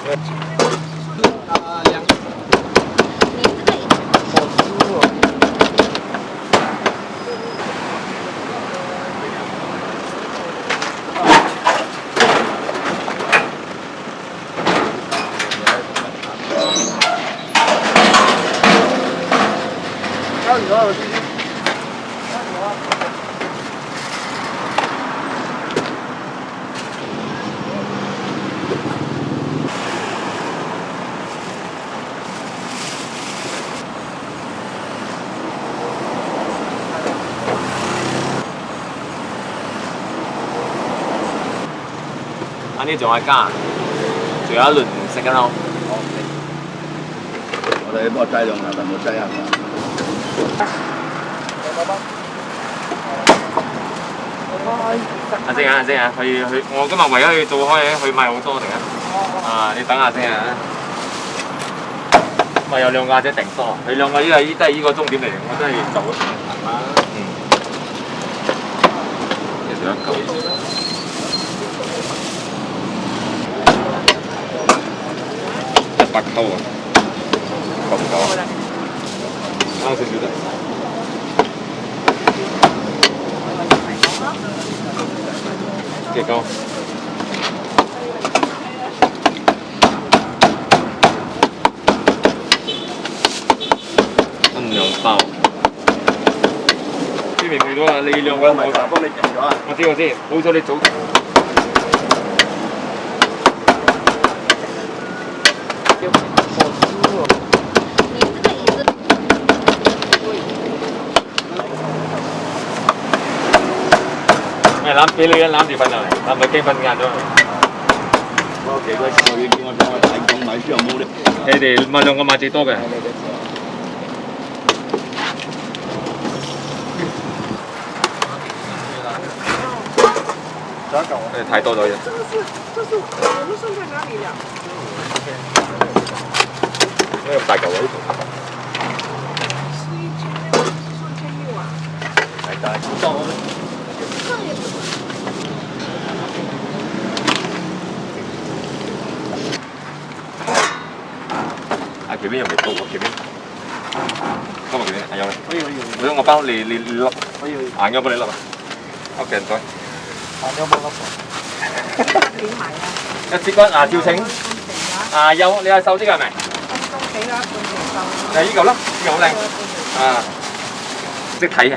อันนี้仲係加，仲有一輪唔食㗎啦。我哋個劑量啊，就冇劑啊。阿姐啊，我今日為咗去做開嘢，去買好多嚟啊！你等下先啊。咪有兩個阿姐訂多，佢兩個都係依個終點嚟，我真係走咗行啦。其實一嚿。100溝啊，夠唔夠啊？啱少少得。幾高？分兩包。呢邊去咗啦，你兩個冇。幫你訂咗啊！我知，好彩你早。俾女人攬住瞓啊！係咪驚瞓晏咗？我幾鬼攰，叫我幫我睇講買書又冇咧。你哋買兩個買最多嘅。太多咗嘢。这是我们剩在哪里了？咩咁大嚿嘅呢度？是1600，是1600啊。係大裝我哋。啊，前面又未到喎，前面。今日前面係有咧。可以。我包你笠。可以。硬咗幫你笠啊。OK，唔該。硬咗幫笠。點買啊？一支骨牙照請。啊有，你係瘦啲㗎係咪？都俾啦，半成瘦。就依嚿啦，依嚿好靚。啊，識睇嘅。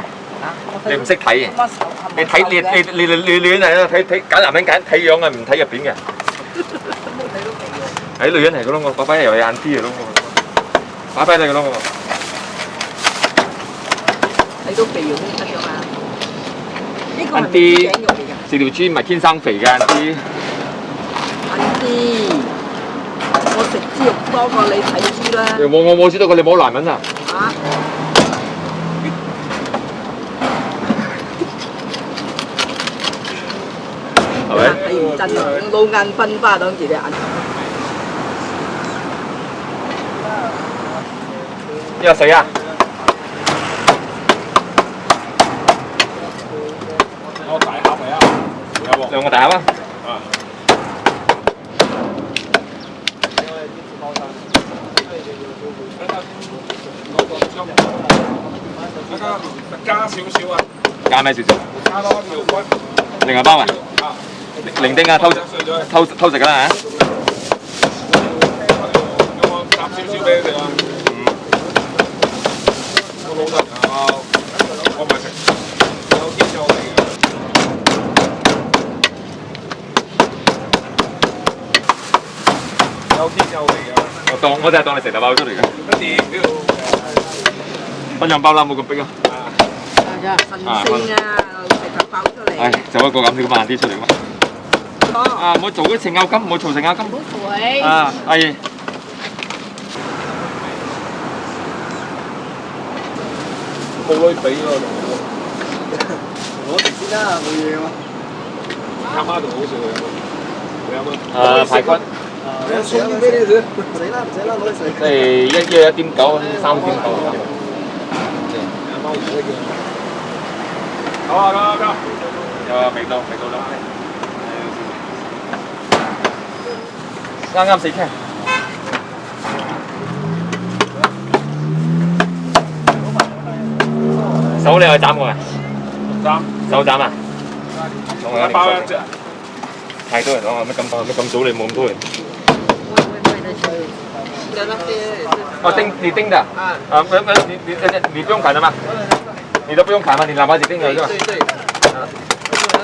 你唔識睇嘅。你睇你係啊睇揀男人揀睇樣啊，唔睇入邊嘅。睇女人係咁咯，我擺擺又係眼啲嘅咯，擺擺你嘅咯我。睇到肥肉都得㗎嘛？呢個係咪啲頸肉嚟㗎？食條豬唔係天生肥㗎，啲。啲，我食豬肉多過你睇豬啦。我冇知道佢哋冇男人啊。嚇？係咪？睇唔真啊！老眼昏花當時隻眼。呢個水啊！我大盒嚟啊！有喎。兩個大盒啊！啊。加少少啊！加咩少少？加多條骨。另外包啊！零丁啊，偷食㗎啦嚇！我搭少少俾你哋啊！我老實啊，我咪食有啲有味嘅。有啲有味嘅。我真係當你成大包出嚟嘅。一掂呢度。分兩包啦，冇咁逼啊！係啊，神仙啊，直頭爆出嚟。唉，就一個咁，你慢啲出嚟嘛。啊，唔好做嗰啲成拗金，唔好做成拗金。唔好攰。啊，係。冇女俾喎，我食先啦，冇嘢嘛。阿媽仲好食喎，你有冇？排骨。我送啲俾你食，唔使啦，攞嚟食。即係1.9、3.9。阿媽唔使嘅。好啊，夠。有啊，未到啦。啱啱4K。手你去斬過啊？斬手斬啊？一包一隻。太多人講乜咁早你冇咁多人？的那些哦，你叮的啊？你不用砍的吗？你都不用砍吗？你拿把子叮了是吧？对对，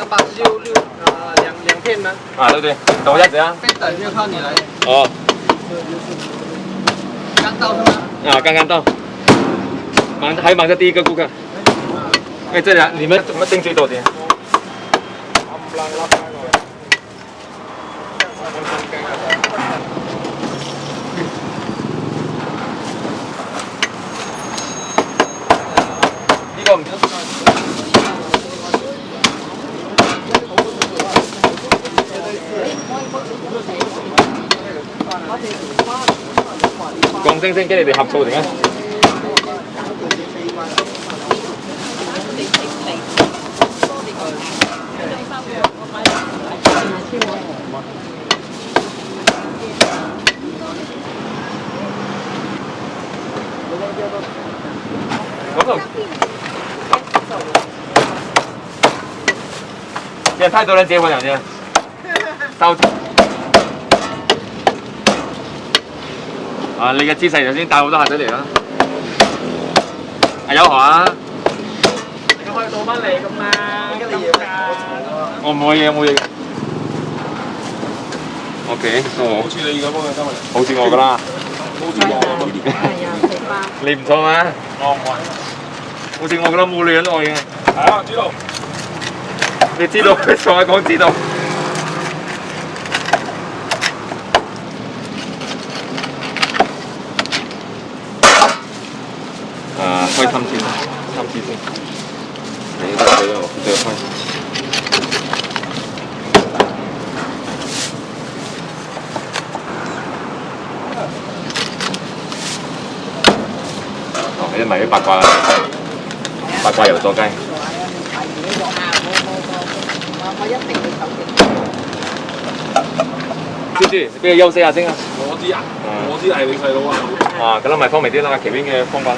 把两片吗？啊，对对，等我一下子啊。再等就靠你来。哦。刚到是吗？啊，刚刚到。还忙着第一个顾客。哎，这俩你们怎么订最多钱？呢個唔知。講聲聲，跟你哋合數定啊？咁就，現在太多人結婚了，現在到啊！你嘅姿勢頭先帶好多客仔嚟啦。阿友華，你可以倒翻嚟㗎嘛？跟住要我冇嘢冇嘢。OK， 哦，好似你咁樣今日。好似我㗎啦。好似我咁。係啊，食包。你唔錯嘛？哦，我好似我㗎啦，冇女人愛嘅。係啊，知道。你知道，同我講知道。開3次，3次先。你得佢我負責開。哦，你咪啲八卦，八卦油炸雞。我一定要手豬豬，俾佢休息下先啊。我知啊，我知係你細佬啊。啊，咁樣咪方便啲啦，奇邊嘅方法。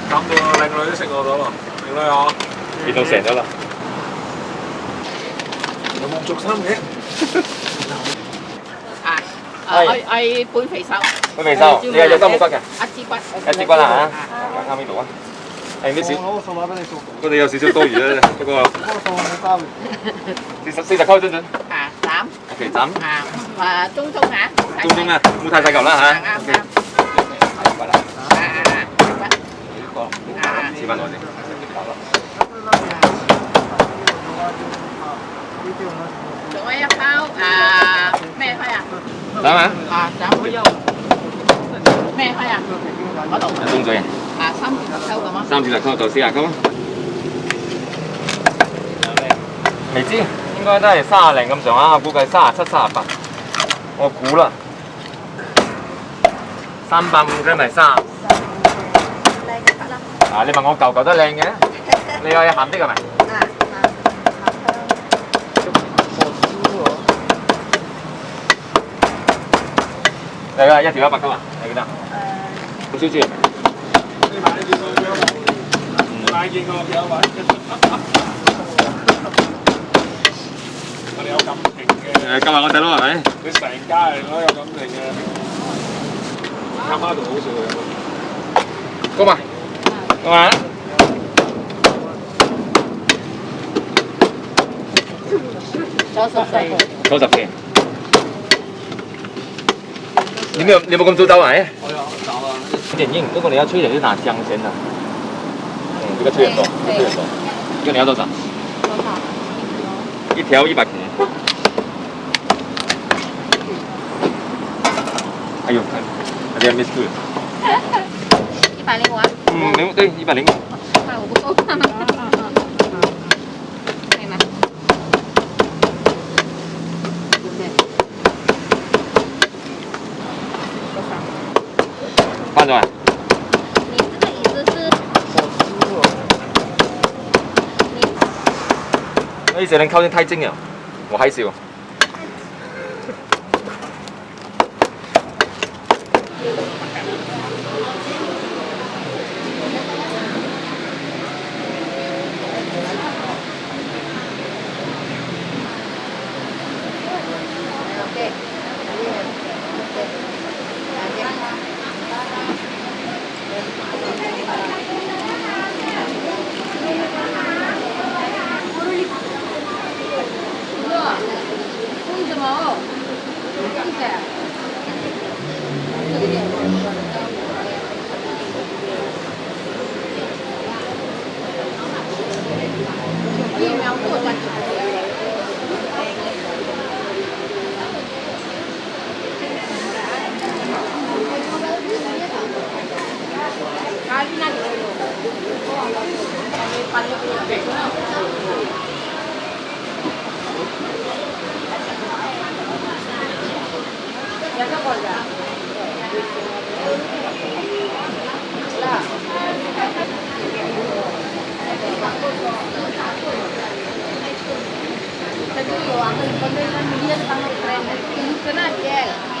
斬到靚女都食我咗咯，靚女啊！變到成咗啦。有冇着衫嘅？我半肥瘦。半肥瘦，你係有收冇骨嘅？一支骨。一支骨啦嚇，啱呢度啊。係啲少。我數碼俾你數。嗰度有少少多餘啦，不過。嗰個數冇交嘅。40溝準準。啊，斬。OK，斬。中嚇。中啊，冇太細嚿啦嚇。啱啱。試翻我先。仲有一包咩開啊？斬啊！斬開優。咩開啊？嗰度。中嘴啊！30溝咁啊！30溝就40溝。未知，應該都係30零咁上下，我估計37、38。我估啦。350嘅咪30。啊！你問我嚿嚿都靚嘅，你有鹹啲嘅咪？嚟㗎，一條100溝啊，係幾多？好少少。你買件我幾多位？買件我幾多位？我哋有感情嘅。今日我細佬係咪？你成家人都有感情嘅。阿媽度好笑嘅。過埋。過埋。94。你有冇咁早走埋？我有走啊。有點硬，如果你要吹就拿香先的。這個吹很多，吹很多。這個你要多少？一條100。哎呦，看，這樣 miss good。105啊？對，105。那我不够看了。可以吗？放咗啊？你这个椅子是？那只能靠近太近了，我害羞。Tadi lo aku di konten kan dia tetangga keren. Itu kena aja.